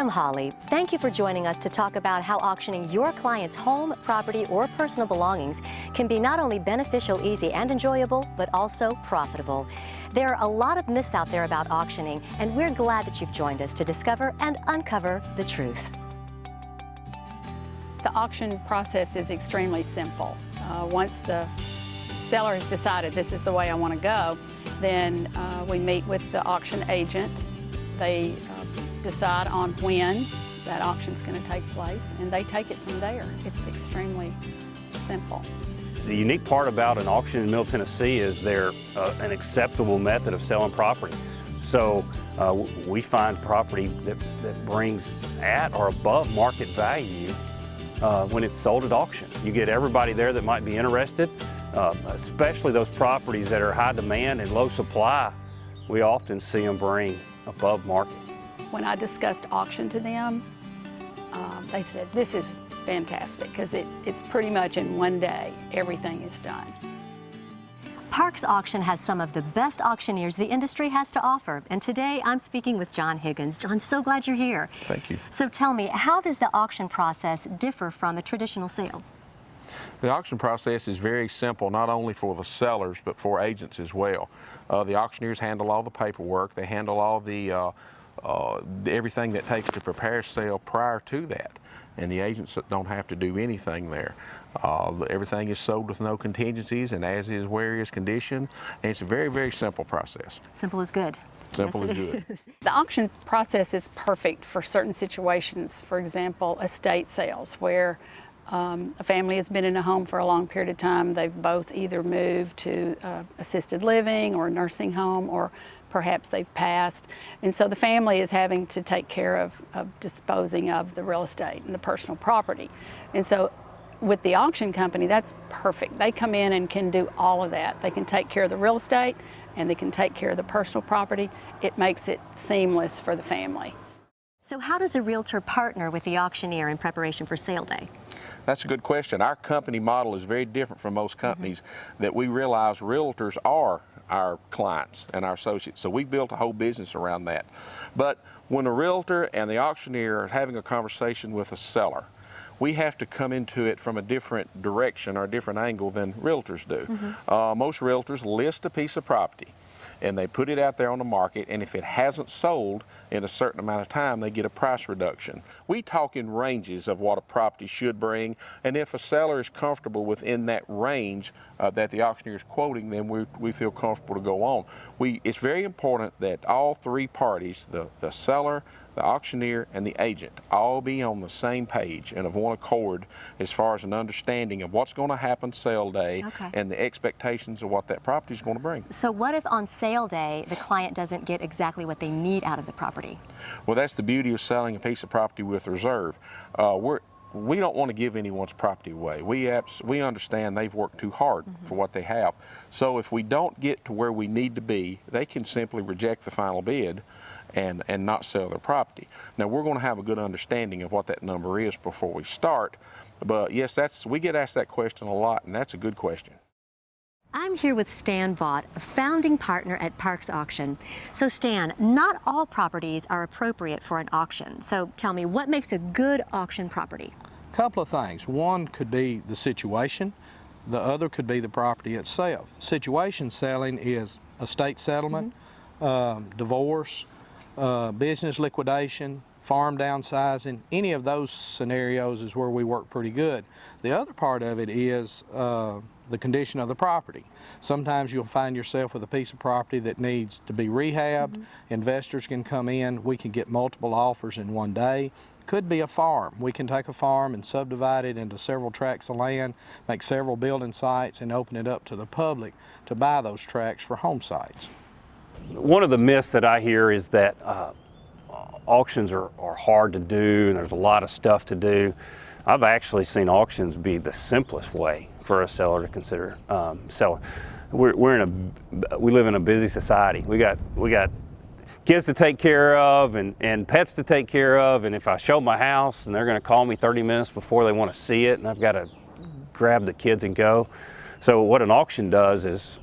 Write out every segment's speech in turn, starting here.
I'm Holly. Thank you for joining us to talk about how auctioning your client's home, property, or personal belongings can be not only beneficial, easy, and enjoyable, but also profitable. There are a lot of myths out there about auctioning, and we're glad that you've joined us to discover and uncover the truth. The auction process is extremely simple. Once the seller has decided this is the way I want to go, then we meet with the auction agent. They decide on when that auction is going to take place, and they take it from there. It's extremely simple. The unique part about an auction in Middle Tennessee is they're an acceptable method of selling property. So we find property that brings at or above market value when it's sold at auction. You get everybody there that might be interested, especially those properties that are high demand and low supply. We often see them bring above market. When I discussed auction to them, they said, this is fantastic, because it's pretty much in one day, everything is done. Parks Auction has some of the best auctioneers the industry has to offer, and today I'm speaking with John Higgins. John, so glad you're here. Thank you. So tell me, how does the auction process differ from a traditional sale? The auction process is very simple, not only for the sellers, but for agents as well. The auctioneers handle all the paperwork. They handle all the everything that takes to prepare a sale prior to that. And the agents don't have to do anything there. Everything is sold with no contingencies and as is, where is condition. And it's a very, very simple process. Simple is good. Simple Yes, is good. The auction process is perfect for certain situations. For example, estate sales, where a family has been in a home for a long period of time. They've both either moved to assisted living or a nursing home, or perhaps they've passed. And so the family is having to take care of disposing of the real estate and the personal property. And so with the auction company, that's perfect. They come in and can do all of that. They can take care of the real estate and they can take care of the personal property. It makes it seamless for the family. So how does a realtor partner with the auctioneer in preparation for sale day? That's a good question. Our company model is very different from most companies that we realize realtors are our clients and our associates. So we built a whole business around that. But when a realtor and the auctioneer are having a conversation with a seller, we have to come into it from a different direction or a different angle than realtors do. Most realtors list a piece of property and they put it out there on the market, and if it hasn't sold in a certain amount of time, they get a price reduction. We talk in ranges of what a property should bring, and if a seller is comfortable within that range that the auctioneer is quoting, then we feel comfortable to go on. It's very important that all three parties, the seller, the auctioneer, and the agent, all be on the same page and of one accord as far as an understanding of what's going to happen sale day and the expectations of what that property is going to bring. So what if on sale day the client doesn't get exactly what they need out of the property? Well, that's the beauty of selling a piece of property with reserve. We don't want to give anyone's property away. We understand they've worked too hard for what they have. So if we don't get to where we need to be, they can simply reject the final bid and not sell their property. Now, we're going to have a good understanding of what that number is before we start. But yes, we get asked that question a lot, and that's a good question. I'm here with Stan Vaught, a founding partner at Parks Auction. So Stan, not all properties are appropriate for an auction. So tell me, what makes a good auction property? A couple of things. One could be the situation. The other could be the property itself. Situation selling is estate settlement, divorce, business liquidation, farm downsizing. Any of those scenarios is where we work pretty good. The other part of it is the condition of the property. Sometimes you'll find yourself with a piece of property that needs to be rehabbed. Investors can come in. We can get multiple offers in one day. Could be a farm. We can take a farm and subdivide it into several tracts of land, make several building sites, and open it up to the public to buy those tracts for home sites. One of the myths that I hear is that auctions are hard to do and there's a lot of stuff to do. I've actually seen auctions be the simplest way for a seller to consider selling. We live in a busy society. We got kids to take care of and pets to take care of, and if I show my house and they're going to call me 30 minutes before they want to see it, and I've got to grab the kids and go. So what an auction does is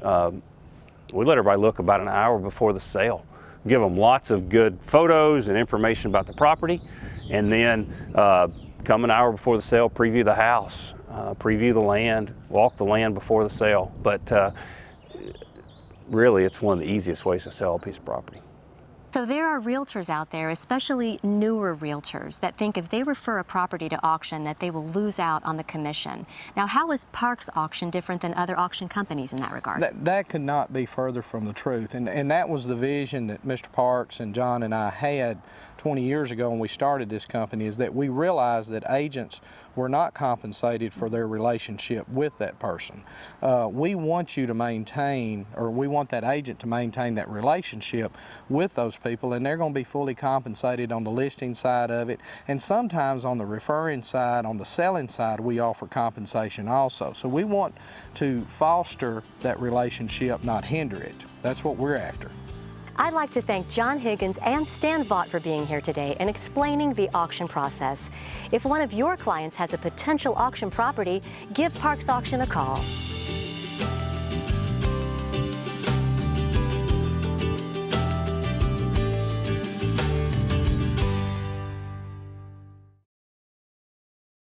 we let everybody look about an hour before the sale. Give them lots of good photos and information about the property, and then come an hour before the sale, preview the house, preview the land, walk the land before the sale. But really, it's one of the easiest ways to sell a piece of property. So there are realtors out there, especially newer realtors, that think if they refer a property to auction that they will lose out on the commission. Now, how is Parks Auction different than other auction companies in that regard? That could not be further from the truth. And that was the vision that Mr. Parks and John and I had 20 years ago when we started this company, is that we realized that agents were not compensated for their relationship with that person. We want you to maintain, or we want that agent to maintain that relationship with those people, and they're going to be fully compensated on the listing side of it, and sometimes on the referring side, on the selling side, we offer compensation also. So we want to foster that relationship, not hinder it. That's what we're after. I'd like to thank John Higgins and Stan Vaught for being here today and explaining the auction process. If one of your clients has a potential auction property, give Parks Auction a call.